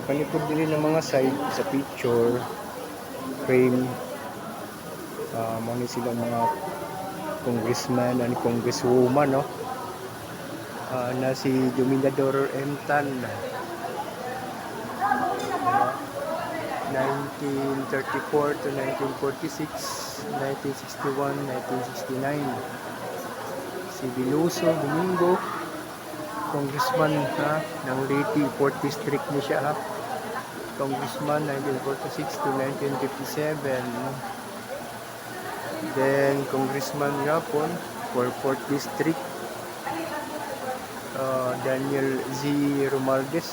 Kalikod din ng mga side sa picture frame, muna silang mga congressman and congresswoman, no? Na si Dominador M. Tan, 1934 to 1946, 1961, 1969. Si Biluso Domingo, congressman ng Leyte, 4th District niya siya, congressman 1946 to 1957. Then congressman Yapon for 4th District, Daniel Z. Romaldes.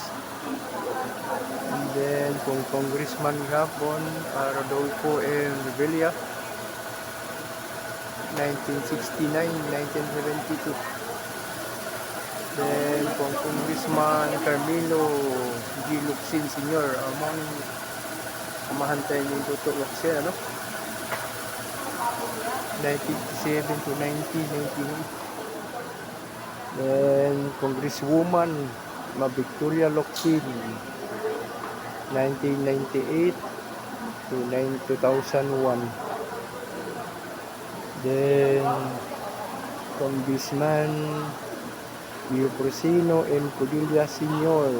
And then congressman Yapon, Rodolfo M. Revilla, 1969, 1972. Then congressman Carmelo G. Locsin Sr., among kamahantay ng Toto Locsin, 1957 to 1998. Then congresswoman Victoria Locsin, 1998 to 2001. Then congressman Pio Porcino M. Padilla Sr.,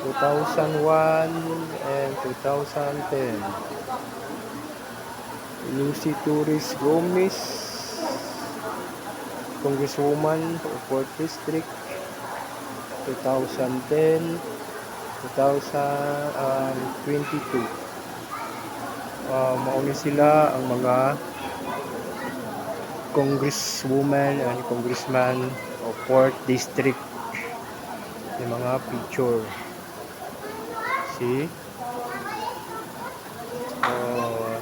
2001 and 2010. Lucy Torres Gomez, congresswoman for 4th District, 2010, 2022. Mauni sila ang mga congresswoman and congressman of 4th District. Yung mga picture. See?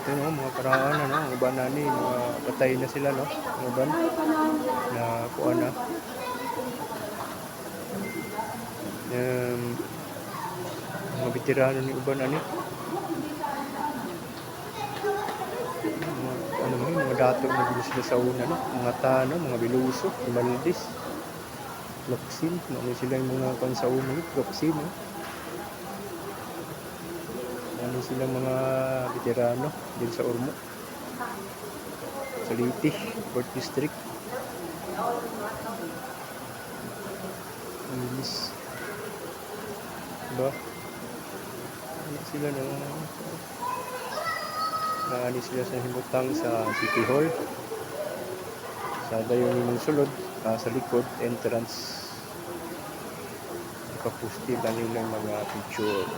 Ito, no, mga paraan, ang uban na ni, mga patay na sila, no? Ang uban na kuha na. Mga veterano ni uban na ni. Mga dato na bilis sila sa una, no? Mga Tano, mga Biluso, Maldis, Locsin, mga sila yung mga sa una, Locsin, no? Ano silang mga veterano din sa Ormo, sa Leyte, 4th District. Ang bilis, diba? Ano sila na naani sila sa himutang sa City Hall, sa dayon ng sulod, sa likod entrance, nakapusti lang yung mga picture.